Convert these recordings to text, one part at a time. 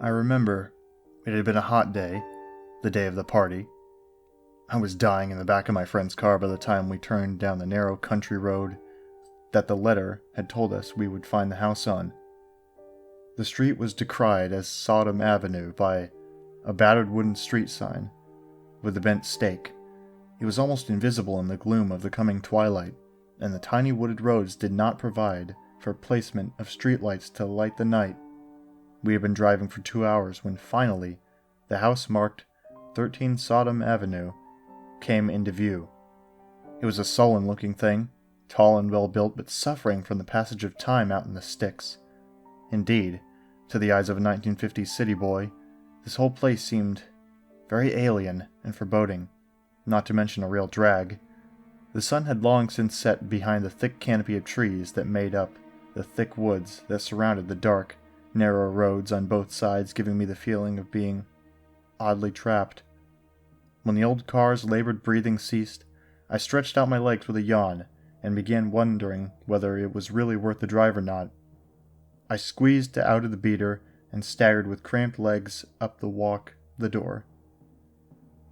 I remember it had been a hot day, the day of the party. I was dying in the back of my friend's car by the time we turned down the narrow country road that the letter had told us we would find the house on. The street was decried as Sodom Avenue by a battered wooden street sign with a bent stake. It was almost invisible in the gloom of the coming twilight, and the tiny wooded roads did not provide for placement of streetlights to light the night. We had been driving for 2 hours when finally the house marked 13 Sodom Avenue came into view. It was a sullen-looking thing, tall and well-built, but suffering from the passage of time out in the sticks. Indeed, to the eyes of a 1950s city boy, this whole place seemed very alien and foreboding, not to mention a real drag. The sun had long since set behind the thick canopy of trees that made up the thick woods that surrounded the dark, narrow roads on both sides, giving me the feeling of being oddly trapped. When the old car's labored breathing ceased, I stretched out my legs with a yawn and began wondering whether it was really worth the drive or not. I squeezed out of the beater and staggered with cramped legs up the walk the door.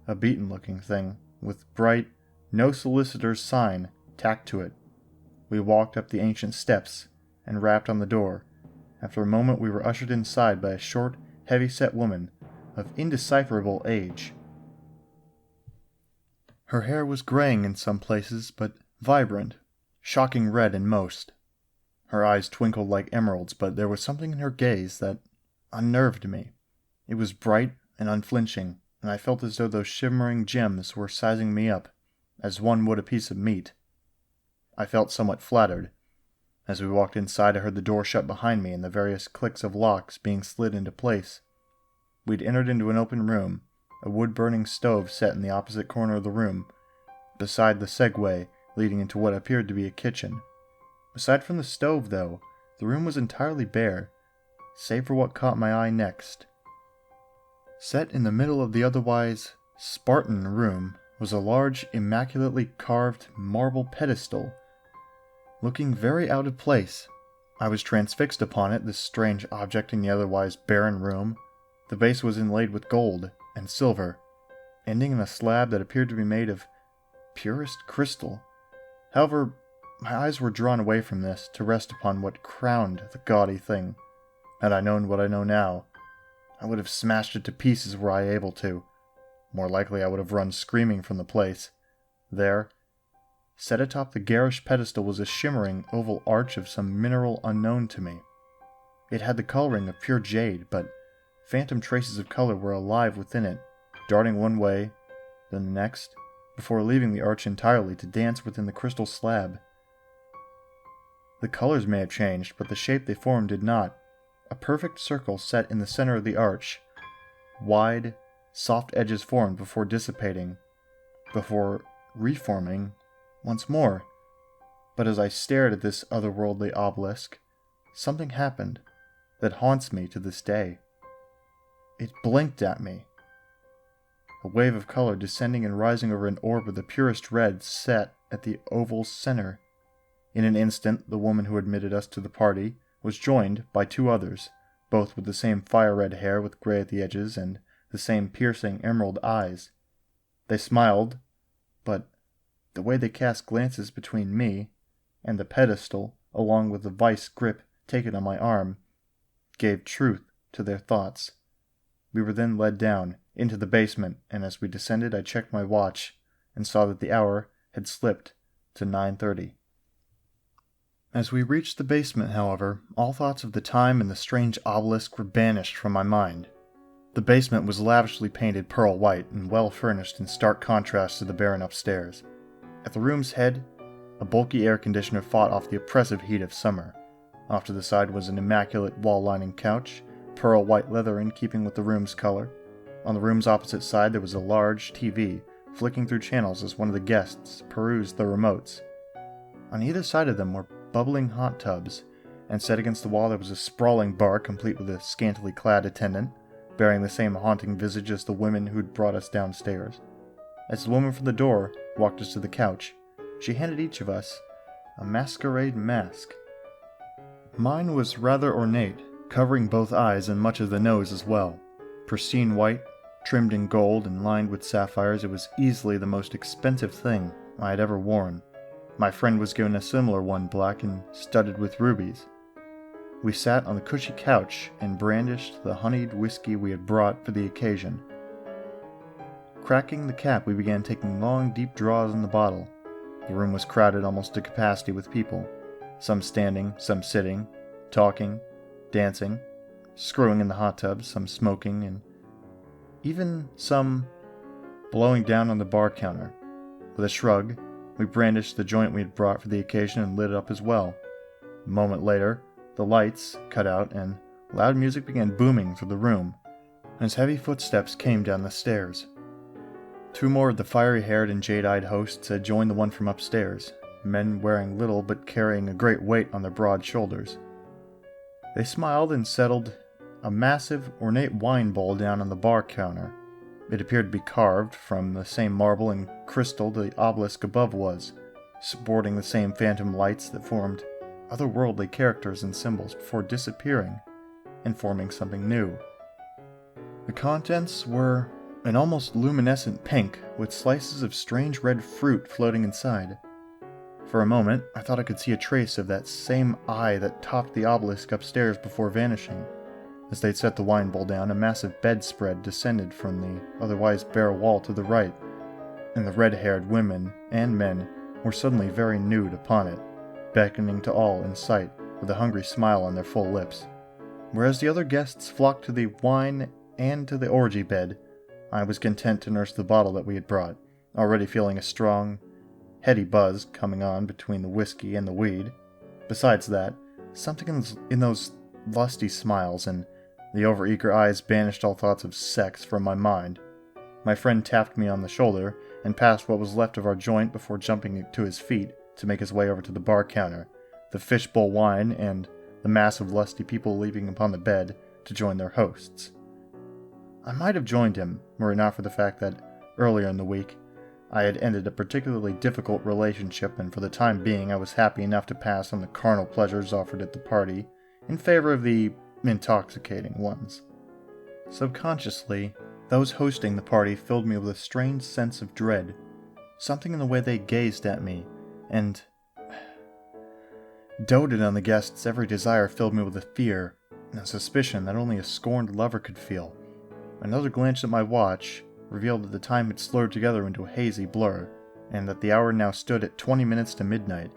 A beaten-looking thing, with bright, "No Solicitors" sign tacked to it. We walked up the ancient steps and rapped on the door. After a moment we were ushered inside by a short, heavy-set woman of indecipherable age. Her hair was graying in some places, but vibrant, shocking red in most. Her eyes twinkled like emeralds, but there was something in her gaze that unnerved me. It was bright and unflinching, and I felt as though those shimmering gems were sizing me up, as one would a piece of meat. I felt somewhat flattered. As we walked inside, I heard the door shut behind me and the various clicks of locks being slid into place. We'd entered into an open room, a wood-burning stove set in the opposite corner of the room, beside the segway leading into what appeared to be a kitchen. Aside from the stove, though, the room was entirely bare, save for what caught my eye next. Set in the middle of the otherwise Spartan room was a large, immaculately carved marble pedestal, looking very out of place. I was transfixed upon it, this strange object in the otherwise barren room. The base was inlaid with gold and silver, ending in a slab that appeared to be made of purest crystal. However, my eyes were drawn away from this to rest upon what crowned the gaudy thing. Had I known what I know now, I would have smashed it to pieces were I able to. More likely I would have run screaming from the place. There, set atop the garish pedestal, was a shimmering oval arch of some mineral unknown to me. It had the coloring of pure jade, but phantom traces of color were alive within it, darting one way, then the next, before leaving the arch entirely to dance within the crystal slab. The colors may have changed, but the shape they formed did not. A perfect circle set in the center of the arch. Wide, soft edges formed before dissipating, before reforming once more. But as I stared at this otherworldly obelisk, something happened that haunts me to this day. It blinked at me. A wave of color descending and rising over an orb of the purest red set at the oval's center. In an instant, the woman who admitted us to the party was joined by 2 others, both with the same fire-red hair with gray at the edges and the same piercing emerald eyes. They smiled, but the way they cast glances between me and the pedestal, along with the vice grip taken on my arm, gave truth to their thoughts. We were then led down into the basement, and as we descended I checked my watch and saw that the hour had slipped to 9:30. As we reached the basement, however, all thoughts of the time and the strange obelisk were banished from my mind. The basement was lavishly painted pearl white and well furnished in stark contrast to the barren upstairs. At the room's head, a bulky air conditioner fought off the oppressive heat of summer. Off to the side was an immaculate wall-lining couch, pearl white leather in keeping with the room's color. On the room's opposite side there was a large TV, flicking through channels as one of the guests perused the remotes. On either side of them were bubbling hot tubs, and set against the wall there was a sprawling bar complete with a scantily clad attendant, bearing the same haunting visage as the women who'd brought us downstairs. As the woman from the door walked us to the couch, she handed each of us a masquerade mask. Mine was rather ornate, covering both eyes and much of the nose as well. Pristine white, trimmed in gold and lined with sapphires, it was easily the most expensive thing I had ever worn. My friend was given a similar one, black and studded with rubies. We sat on the cushy couch and brandished the honeyed whiskey we had brought for the occasion. Cracking the cap, we began taking long, deep draws in the bottle. The room was crowded almost to capacity with people, some standing, some sitting, talking, dancing, screwing in the hot tubs, some smoking, and even some blowing down on the bar counter. With a shrug, we brandished the joint we had brought for the occasion and lit it up as well. A moment later, the lights cut out and loud music began booming through the room, and as heavy footsteps came down the stairs. 2 more of the fiery-haired and jade-eyed hosts had joined the one from upstairs, men wearing little but carrying a great weight on their broad shoulders. They smiled and settled a massive, ornate wine bowl down on the bar counter. It appeared to be carved from the same marble and crystal the obelisk above was, sporting the same phantom lights that formed otherworldly characters and symbols before disappearing and forming something new. The contents were an almost luminescent pink with slices of strange red fruit floating inside. For a moment, I thought I could see a trace of that same eye that topped the obelisk upstairs before vanishing. As they'd set the wine bowl down, a massive bedspread descended from the otherwise bare wall to the right, and the red-haired women and men were suddenly very nude upon it, beckoning to all in sight with a hungry smile on their full lips. Whereas the other guests flocked to the wine and to the orgy bed, I was content to nurse the bottle that we had brought, already feeling a strong, heady buzz coming on between the whiskey and the weed. Besides that, something in those lusty smiles and the overeager eyes banished all thoughts of sex from my mind. My friend tapped me on the shoulder and passed what was left of our joint before jumping to his feet to make his way over to the bar counter, the fishbowl wine, and the mass of lusty people leaping upon the bed to join their hosts. I might have joined him, were it not for the fact that, earlier in the week, I had ended a particularly difficult relationship, and for the time being I was happy enough to pass on the carnal pleasures offered at the party in favor of the intoxicating ones. Subconsciously, those hosting the party filled me with a strange sense of dread, something in the way they gazed at me, and doted on the guests' every desire filled me with a fear and a suspicion that only a scorned lover could feel. Another glance at my watch revealed that the time had slurred together into a hazy blur, and that the hour now stood at 20 minutes to midnight.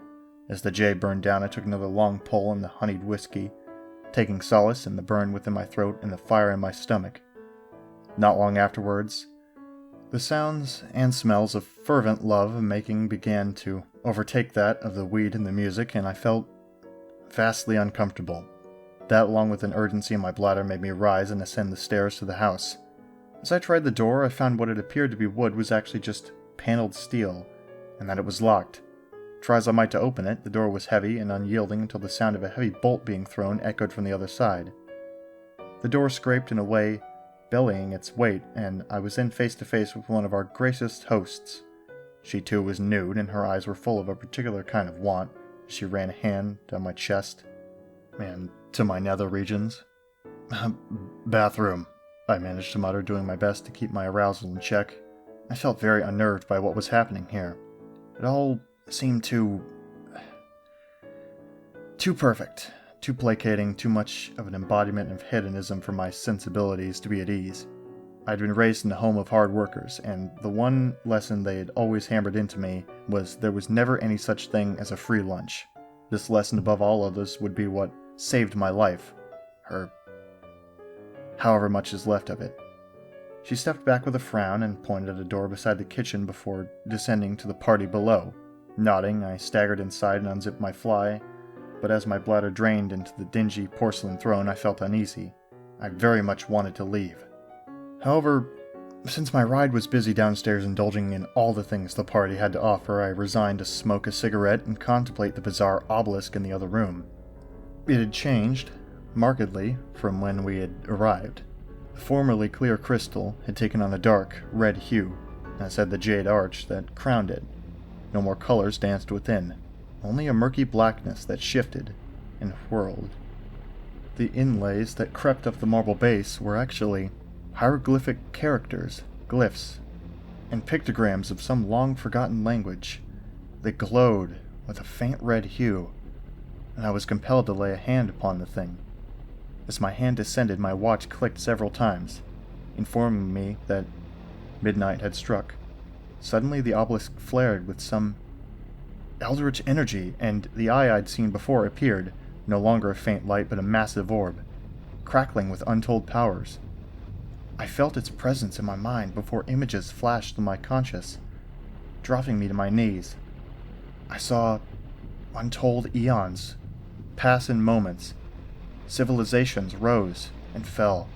As the J burned down, I took another long pull on the honeyed whiskey, taking solace in the burn within my throat and the fire in my stomach. Not long afterwards, the sounds and smells of fervent love-making began to overtake that of the weed and the music, and I felt vastly uncomfortable. That, along with an urgency in my bladder, made me rise and ascend the stairs to the house. As I tried the door, I found what had appeared to be wood was actually just paneled steel, and that it was locked. Try as I might to open it, the door was heavy and unyielding until the sound of a heavy bolt being thrown echoed from the other side. The door scraped in a way, bellying its weight, and I was then face to face with one of our gracious hosts. She too was nude, and her eyes were full of a particular kind of want as she ran a hand down my chest and to my nether regions. "Bathroom," I managed to mutter, doing my best to keep my arousal in check. I felt very unnerved by what was happening here. It all seemed too perfect, too placating, too much of an embodiment of hedonism for my sensibilities to be at ease. I had been raised in a home of hard workers, and the one lesson they had always hammered into me was there was never any such thing as a free lunch. This lesson above all others would be what saved my life, or however much is left of it. She stepped back with a frown and pointed at a door beside the kitchen before descending to the party below. Nodding, I staggered inside and unzipped my fly, but as my bladder drained into the dingy porcelain throne, I felt uneasy. I very much wanted to leave. However, since my ride was busy downstairs indulging in all the things the party had to offer, I resigned to smoke a cigarette and contemplate the bizarre obelisk in the other room. It had changed, markedly, from when we had arrived. The formerly clear crystal had taken on a dark, red hue, as had the jade arch that crowned it. No more colors danced within, only a murky blackness that shifted and whirled. The inlays that crept up the marble base were actually hieroglyphic characters, glyphs, and pictograms of some long-forgotten language. They glowed with a faint red hue, and I was compelled to lay a hand upon the thing. As my hand descended, my watch clicked several times, informing me that midnight had struck. Suddenly the obelisk flared with some eldritch energy, and the eye I'd seen before appeared, no longer a faint light but a massive orb, crackling with untold powers. I felt its presence in my mind before images flashed through my conscious, dropping me to my knees. I saw untold eons pass in moments. Civilizations rose and fell.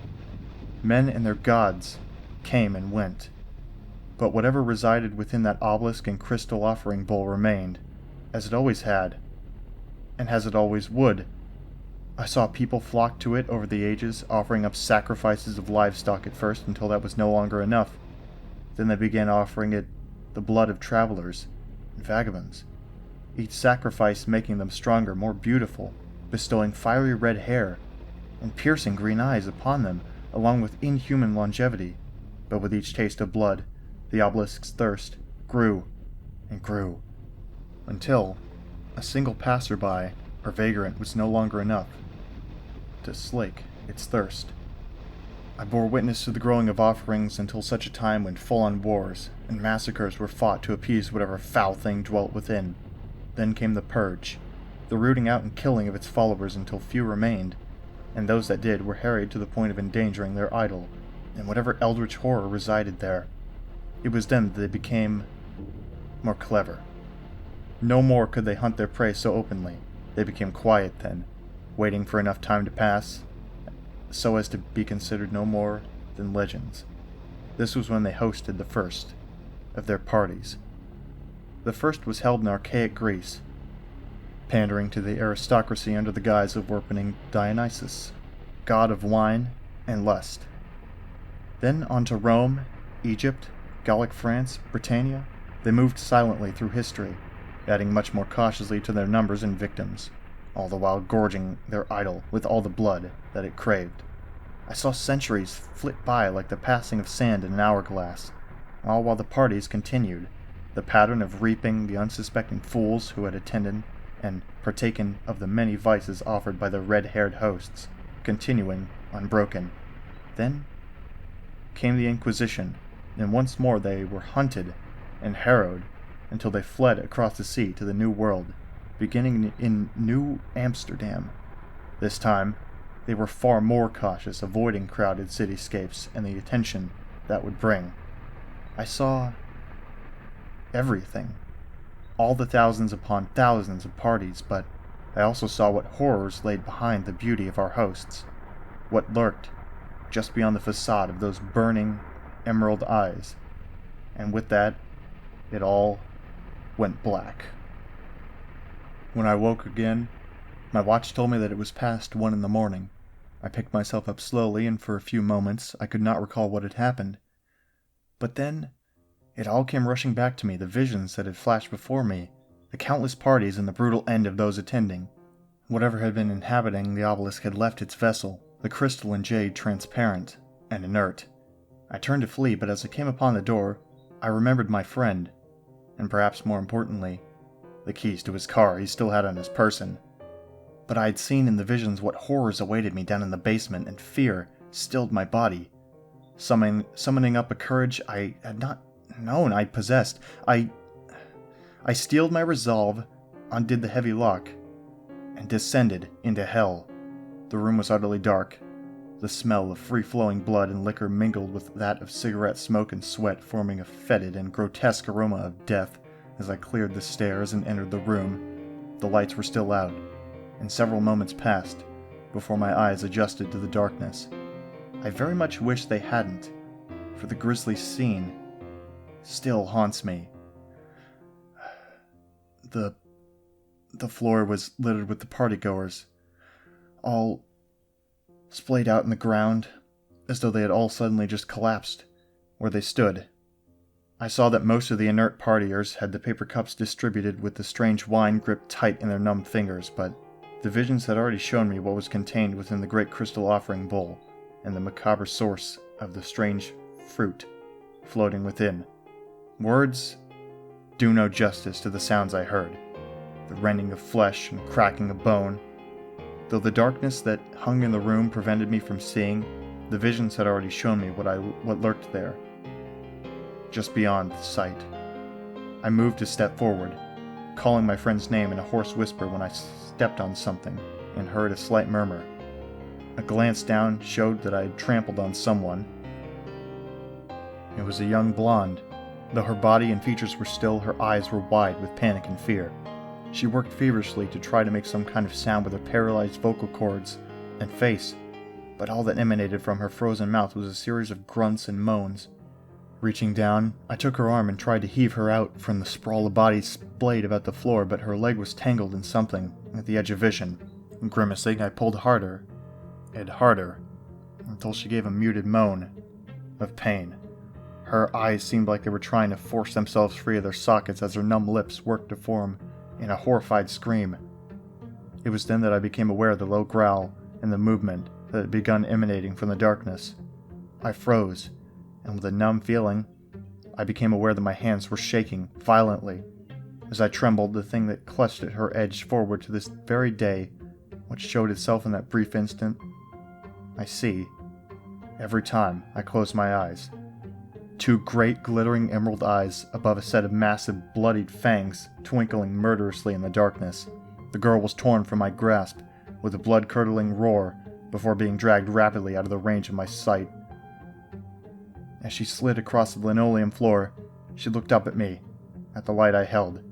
Men and their gods came and went. But whatever resided within that obelisk and crystal offering bowl remained, as it always had, and as it always would. I saw people flock to it over the ages, offering up sacrifices of livestock at first until that was no longer enough. Then they began offering it the blood of travelers and vagabonds, each sacrifice making them stronger, more beautiful, bestowing fiery red hair and piercing green eyes upon them, along with inhuman longevity. But with each taste of blood, the obelisk's thirst grew and grew, until a single passerby or vagrant was no longer enough to slake its thirst. I bore witness to the growing of offerings until such a time when full-on wars and massacres were fought to appease whatever foul thing dwelt within. Then came the purge, the rooting out and killing of its followers until few remained, and those that did were harried to the point of endangering their idol, and whatever eldritch horror resided there. It was then that they became more clever. No more could they hunt their prey so openly. They became quiet then, waiting for enough time to pass, so as to be considered no more than legends. This was when they hosted the first of their parties. The first was held in archaic Greece, pandering to the aristocracy under the guise of worshiping Dionysus, god of wine and lust. Then on to Rome, Egypt, Gallic France, Britannia. They moved silently through history, adding much more cautiously to their numbers and victims, all the while gorging their idol with all the blood that it craved. I saw centuries flit by like the passing of sand in an hourglass, all while the parties continued, the pattern of reaping the unsuspecting fools who had attended and partaken of the many vices offered by the red-haired hosts, continuing unbroken. Then came the Inquisition, and once more they were hunted and harrowed until they fled across the sea to the New World, beginning in New Amsterdam. This time, they were far more cautious, avoiding crowded cityscapes and the attention that would bring. I saw everything, all the thousands upon thousands of parties, but I also saw what horrors laid behind the beauty of our hosts, what lurked just beyond the facade of those burning emerald eyes, and with that, it all went black. When I woke again, my watch told me that it was past 1 a.m. I picked myself up slowly, and for a few moments I could not recall what had happened. But then, it all came rushing back to me, the visions that had flashed before me, the countless parties and the brutal end of those attending. Whatever had been inhabiting the obelisk had left its vessel, the crystal and jade transparent and inert. I turned to flee, but as I came upon the door, I remembered my friend, and perhaps more importantly, the keys to his car he still had on his person. But I had seen in the visions what horrors awaited me down in the basement, and fear stilled my body, summoning up a courage I had not known I possessed. I steeled my resolve, undid the heavy lock, and descended into hell. The room was utterly dark. The smell of free-flowing blood and liquor mingled with that of cigarette smoke and sweat, forming a fetid and grotesque aroma of death. As I cleared the stairs and entered the room, the lights were still out, and several moments passed before my eyes adjusted to the darkness. I very much wish they hadn't, for the grisly scene still haunts me. The floor was littered with the partygoers, all splayed out in the ground, as though they had all suddenly just collapsed where they stood. I saw that most of the inert partiers had the paper cups distributed with the strange wine gripped tight in their numb fingers, but The visions had already shown me what was contained within the great crystal offering bowl, and the macabre source of the strange fruit floating within. Words do no justice to the sounds I heard, the rending of flesh and cracking of bone. Though the darkness that hung in the room prevented me from seeing, the visions had already shown me what lurked there, just beyond the sight. I moved a step forward, calling my friend's name in a hoarse whisper when I stepped on something and heard a slight murmur. A glance down showed that I had trampled on someone. It was a young blonde. Though her body and features were still, her eyes were wide with panic and fear. She worked feverishly to try to make some kind of sound with her paralyzed vocal cords and face, but all that emanated from her frozen mouth was a series of grunts and moans. Reaching down, I took her arm and tried to heave her out from the sprawl of bodies splayed about the floor, but her leg was tangled in something at the edge of vision. Grimacing, I pulled harder and harder until she gave a muted moan of pain. Her eyes seemed like they were trying to force themselves free of their sockets as her numb lips worked to form in a horrified scream. It was then that I became aware of the low growl and the movement that had begun emanating from the darkness. I froze, and with a numb feeling, I became aware that my hands were shaking violently. As I trembled, the thing that clutched at her edged forward to this very day, what showed itself in that brief instant, I see, every time I close my eyes. Two great glittering emerald eyes above a set of massive bloodied fangs twinkling murderously in the darkness. The girl was torn from my grasp with a blood-curdling roar before being dragged rapidly out of the range of my sight. As she slid across the linoleum floor, she looked up at me, at the light I held.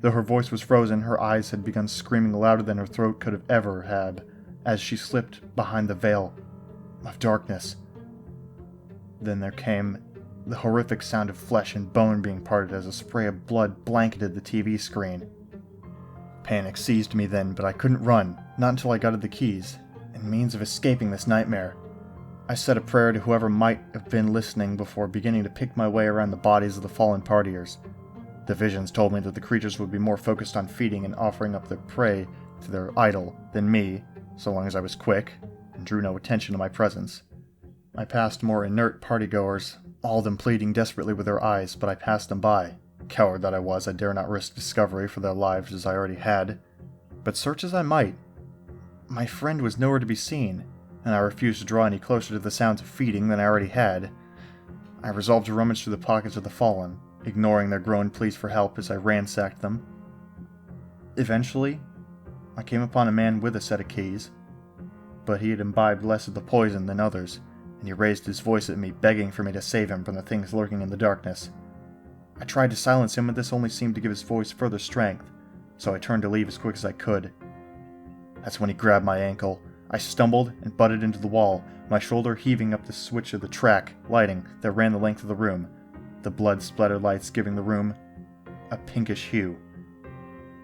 Though her voice was frozen, her eyes had begun screaming louder than her throat could have ever had as she slipped behind the veil of darkness. Then there came the horrific sound of flesh and bone being parted as a spray of blood blanketed the TV screen. Panic seized me then, but I couldn't run, not until I got to the keys and means of escaping this nightmare. I said a prayer to whoever might have been listening before beginning to pick my way around the bodies of the fallen partiers. The visions told me that the creatures would be more focused on feeding and offering up their prey to their idol than me, so long as I was quick and drew no attention to my presence. I passed more inert partygoers, all of them pleading desperately with their eyes, but I passed them by. Coward that I was, I dare not risk discovery for their lives as I already had. But search as I might, my friend was nowhere to be seen, and I refused to draw any closer to the sounds of feeding than I already had. I resolved to rummage through the pockets of the fallen, ignoring their groan pleas for help as I ransacked them. Eventually, I came upon a man with a set of keys, but he had imbibed less of the poison than others, and he raised his voice at me, begging for me to save him from the things lurking in the darkness. I tried to silence him, but this only seemed to give his voice further strength, so I turned to leave as quick as I could. That's when he grabbed my ankle. I stumbled and butted into the wall, my shoulder heaving up the switch of the track lighting that ran the length of the room, the blood-splattered lights giving the room a pinkish hue.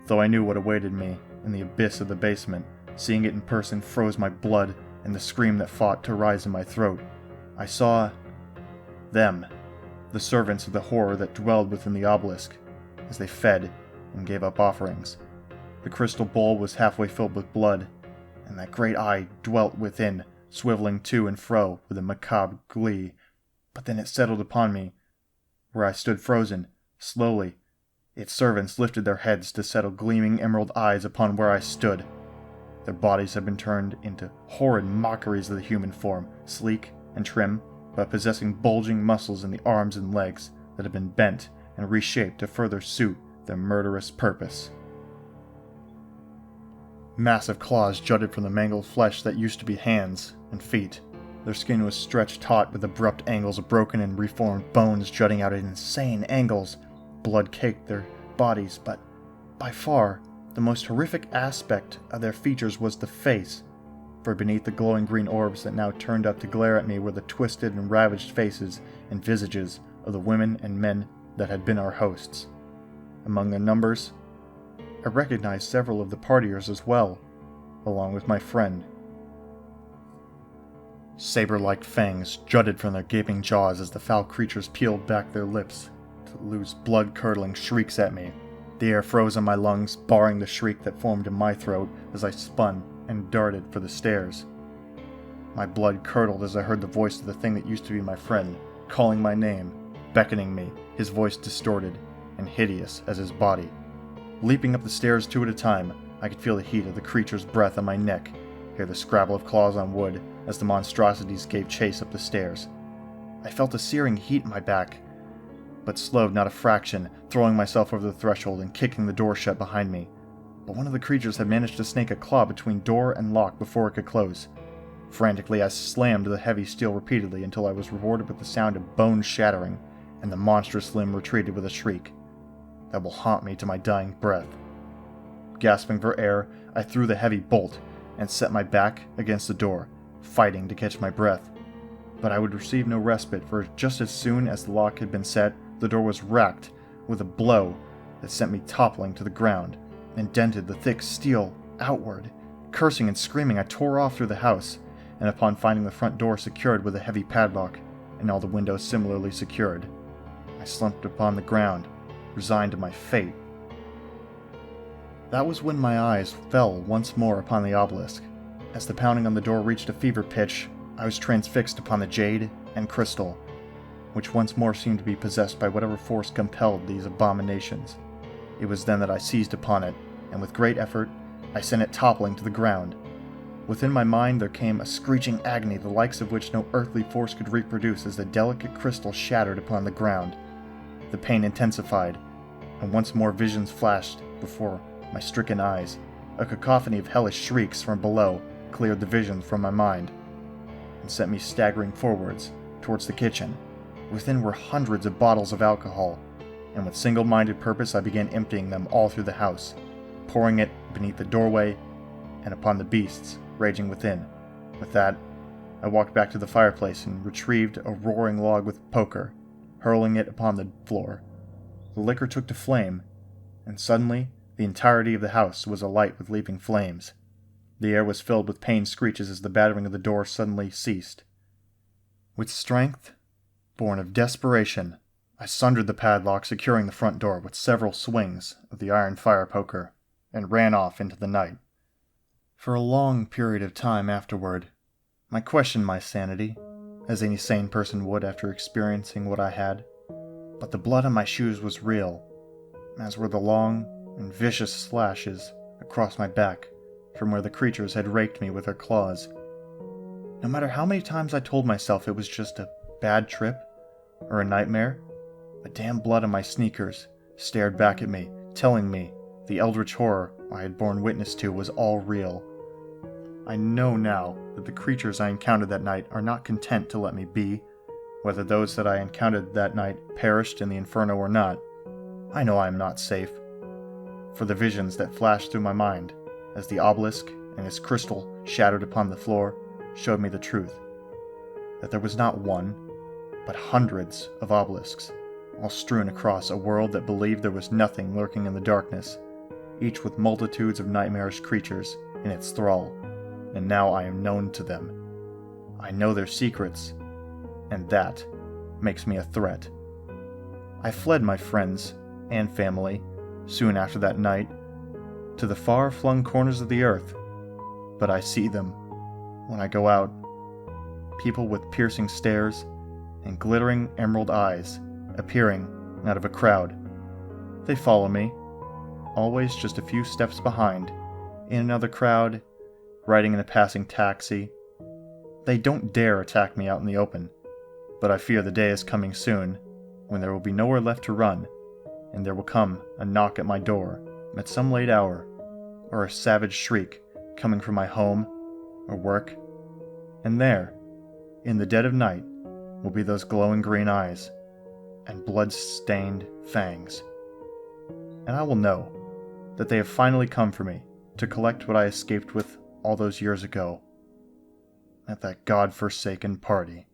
Though I knew what awaited me in the abyss of the basement, seeing it in person froze my blood and the scream that fought to rise in my throat. I saw them, the servants of the horror that dwelled within the obelisk, as they fed and gave up offerings. The crystal bowl was halfway filled with blood, and that great eye dwelt within, swiveling to and fro with a macabre glee. But then it settled upon me, where I stood frozen. Slowly, its servants lifted their heads to settle gleaming emerald eyes upon where I stood. Their bodies had been turned into horrid mockeries of the human form, sleek and trim, but possessing bulging muscles in the arms and legs that had been bent and reshaped to further suit their murderous purpose. Massive claws jutted from the mangled flesh that used to be hands and feet. Their skin was stretched taut with abrupt angles of broken and reformed bones jutting out at insane angles. Blood caked their bodies, but by far the most horrific aspect of their features was the face, for beneath the glowing green orbs that now turned up to glare at me were the twisted and ravaged faces and visages of the women and men that had been our hosts. Among their numbers, I recognized several of the partiers as well, along with my friend. Saber-like fangs jutted from their gaping jaws as the foul creatures peeled back their lips to loose blood-curdling shrieks at me. The air froze in my lungs, barring the shriek that formed in my throat as I spun and darted for the stairs. My blood curdled as I heard the voice of the thing that used to be my friend, calling my name, beckoning me, his voice distorted and hideous as his body. Leaping up the stairs two at a time, I could feel the heat of the creature's breath on my neck, hear the scrabble of claws on wood as the monstrosities gave chase up the stairs. I felt a searing heat in my back, but slowed not a fraction, throwing myself over the threshold and kicking the door shut behind me. But one of the creatures had managed to snake a claw between door and lock before it could close. Frantically, I slammed the heavy steel repeatedly until I was rewarded with the sound of bones shattering, and the monstrous limb retreated with a shriek that will haunt me to my dying breath. Gasping for air, I threw the heavy bolt and set my back against the door, fighting to catch my breath. But I would receive no respite, for just as soon as the lock had been set, the door was racked with a blow that sent me toppling to the ground and dented the thick steel outward. Cursing and screaming, I tore off through the house, and upon finding the front door secured with a heavy padlock and all the windows similarly secured, I slumped upon the ground, resigned to my fate. That was when my eyes fell once more upon the obelisk. As the pounding on the door reached a fever pitch, I was transfixed upon the jade and crystal, which once more seemed to be possessed by whatever force compelled these abominations. It was then that I seized upon it, and with great effort, I sent it toppling to the ground. Within my mind there came a screeching agony the likes of which no earthly force could reproduce as the delicate crystal shattered upon the ground. The pain intensified, and once more visions flashed before my stricken eyes. A cacophony of hellish shrieks from below cleared the visions from my mind, and sent me staggering forwards towards the kitchen. Within were hundreds of bottles of alcohol, and with single-minded purpose I began emptying them all through the house, pouring it beneath the doorway and upon the beasts raging within. With that, I walked back to the fireplace and retrieved a roaring log with poker, hurling it upon the floor. The liquor took to flame, and suddenly the entirety of the house was alight with leaping flames. The air was filled with pained screeches as the battering of the door suddenly ceased. With strength born of desperation, I sundered the padlock securing the front door with several swings of the iron fire poker, and ran off into the night. For a long period of time afterward, I questioned my sanity, as any sane person would after experiencing what I had. But the blood on my shoes was real, as were the long and vicious slashes across my back from where the creatures had raked me with their claws. No matter how many times I told myself it was just a bad trip or a nightmare, the damn blood on my sneakers stared back at me, telling me the eldritch horror I had borne witness to was all real. I know now that the creatures I encountered that night are not content to let me be, whether those that I encountered that night perished in the inferno or not. I know I am not safe, for the visions that flashed through my mind as the obelisk and its crystal shattered upon the floor showed me the truth, that there was not one, but hundreds of obelisks, all strewn across a world that believed there was nothing lurking in the darkness, each with multitudes of nightmarish creatures in its thrall, and now I am known to them. I know their secrets, and that makes me a threat. I fled my friends and family soon after that night to the far-flung corners of the earth, but I see them when I go out, people with piercing stares and glittering emerald eyes appearing out of a crowd. They follow me, always just a few steps behind, in another crowd, riding in a passing taxi. They don't dare attack me out in the open, but I fear the day is coming soon when there will be nowhere left to run, and there will come a knock at my door at some late hour, or a savage shriek coming from my home or work, and there, in the dead of night, will be those glowing green eyes and blood-stained fangs. And I will know that they have finally come for me to collect what I escaped with all those years ago at that God-forsaken party.